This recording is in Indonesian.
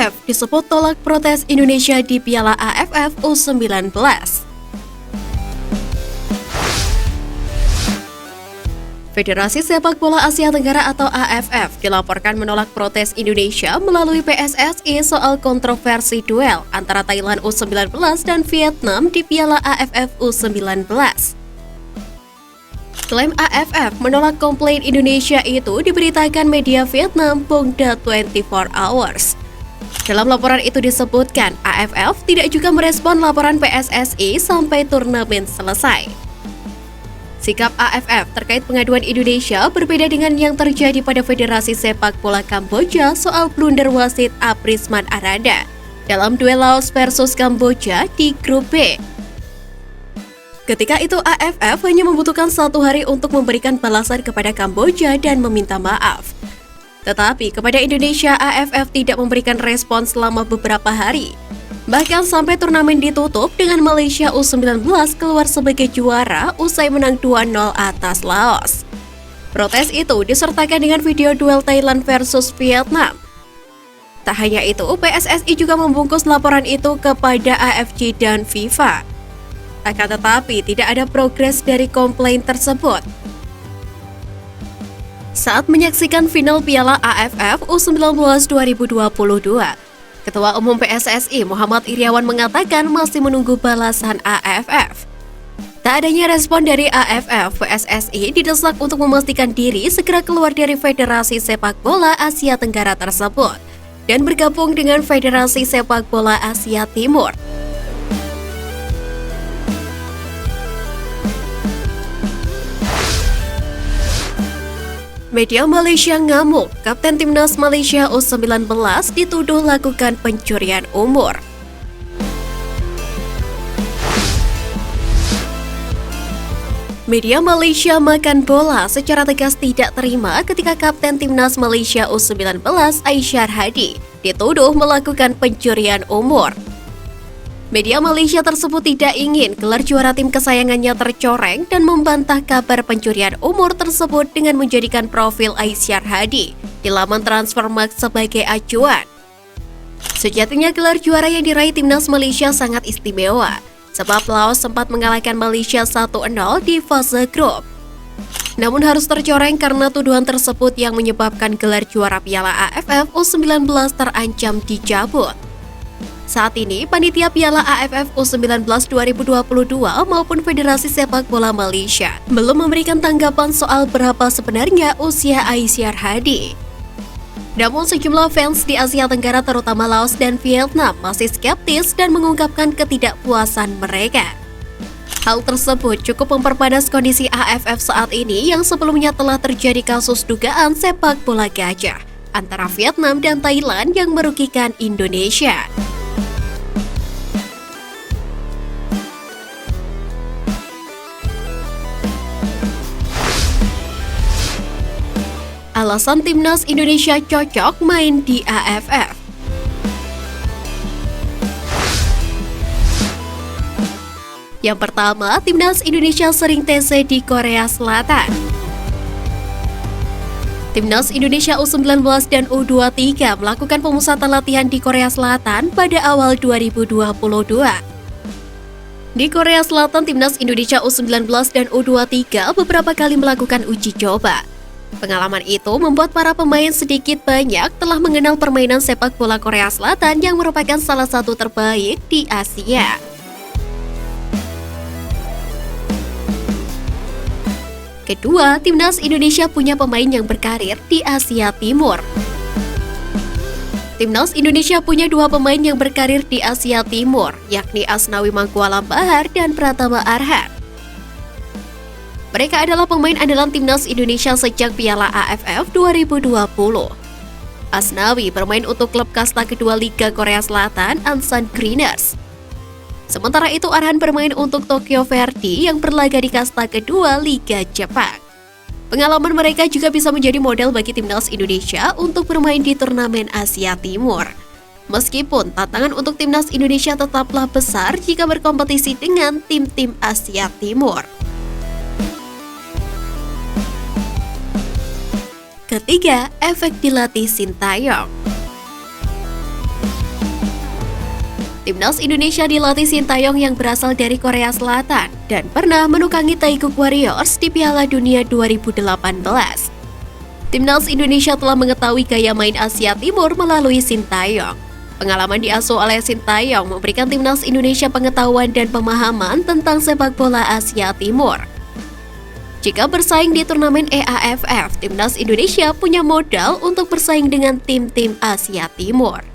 AFF disebut tolak protes Indonesia di Piala AFF U19. Federasi Sepak Bola Asia Tenggara atau AFF dilaporkan menolak protes Indonesia melalui PSSI soal kontroversi duel antara Thailand U19 dan Vietnam di Piala AFF U19. Klaim AFF menolak komplain Indonesia itu diberitakan media Vietnam Bongda 24 Hours. Dalam laporan itu disebutkan, AFF tidak juga merespon laporan PSSI sampai turnamen selesai. Sikap AFF terkait pengaduan Indonesia berbeda dengan yang terjadi pada Federasi Sepak Bola Kamboja soal blunder wasit Aprisman Arada dalam duel Laos versus Kamboja di grup B. Ketika itu AFF hanya membutuhkan 1 hari untuk memberikan balasan kepada Kamboja dan meminta maaf. Tetapi kepada Indonesia, AFF tidak memberikan respon selama beberapa hari. Bahkan sampai turnamen ditutup dengan Malaysia U19 keluar sebagai juara usai menang 2-0 atas Laos. Protes itu disertakan dengan video duel Thailand versus Vietnam. Tak hanya itu, PSSI juga membungkus laporan itu kepada AFC dan FIFA. Akan tetapi, tidak ada progres dari komplain tersebut. Saat menyaksikan final Piala AFF U19 2022, Ketua Umum PSSI Muhammad Iriawan mengatakan masih menunggu balasan AFF. Tak adanya respon dari AFF, PSSI didesak untuk memastikan diri segera keluar dari Federasi Sepak Bola Asia Tenggara tersebut dan bergabung dengan Federasi Sepak Bola Asia Timur. Media Malaysia ngamuk, Kapten Timnas Malaysia U19 dituduh lakukan pencurian umur. Media Malaysia Makan Bola secara tegas tidak terima ketika Kapten Timnas Malaysia U19 Aisyar Hadi dituduh melakukan pencurian umur. Media Malaysia tersebut tidak ingin gelar juara tim kesayangannya tercoreng dan membantah kabar pencurian umur tersebut dengan menjadikan profil Aisyar Hadi di laman Transfermarkt sebagai acuan. Sejatinya gelar juara yang diraih timnas Malaysia sangat istimewa, sebab Laos sempat mengalahkan Malaysia 1-0 di fase grup. Namun harus tercoreng karena tuduhan tersebut yang menyebabkan gelar juara Piala AFF U19 terancam dicabut. Saat ini, panitia Piala AFF U19 2022 maupun Federasi Sepak Bola Malaysia belum memberikan tanggapan soal berapa sebenarnya usia Aisyar Hadi. Namun sejumlah fans di Asia Tenggara terutama Laos dan Vietnam masih skeptis dan mengungkapkan ketidakpuasan mereka. Hal tersebut cukup memperpanas kondisi AFF saat ini yang sebelumnya telah terjadi kasus dugaan sepak bola gajah antara Vietnam dan Thailand yang merugikan Indonesia. Alasan timnas Indonesia cocok main di AFF. Yang pertama, timnas Indonesia sering TC di Korea Selatan. Timnas Indonesia U19 dan U23 melakukan pemusatan latihan di Korea Selatan pada awal 2022. Di Korea Selatan, timnas Indonesia U19 dan U23 beberapa kali melakukan uji coba. Pengalaman itu membuat para pemain sedikit banyak telah mengenal permainan sepak bola Korea Selatan yang merupakan salah satu terbaik di Asia. Kedua, timnas Indonesia punya pemain yang berkarir di Asia Timur. Timnas Indonesia punya 2 pemain yang berkarir di Asia Timur, yakni Asnawi Mangkualam Bahar dan Pratama Arhan. Mereka adalah pemain andalan timnas Indonesia sejak Piala AFF 2020. Asnawi bermain untuk klub kasta kedua Liga Korea Selatan, Ansan Greeners. Sementara itu Arhan bermain untuk Tokyo Verdy yang berlaga di kasta kedua Liga Jepang. Pengalaman mereka juga bisa menjadi model bagi timnas Indonesia untuk bermain di turnamen Asia Timur. Meskipun tantangan untuk timnas Indonesia tetaplah besar jika berkompetisi dengan tim-tim Asia Timur. Ketiga, efek dilatih Sintayong. Timnas Indonesia dilatih Sintayong yang berasal dari Korea Selatan dan pernah menukangi Taeguk Warriors di Piala Dunia 2018. Timnas Indonesia telah mengetahui gaya main Asia Timur melalui Sintayong. Pengalaman diasuh oleh Sintayong memberikan Timnas Indonesia pengetahuan dan pemahaman tentang sepak bola Asia Timur. Jika bersaing di turnamen EAFF, Timnas Indonesia punya modal untuk bersaing dengan tim-tim Asia Timur.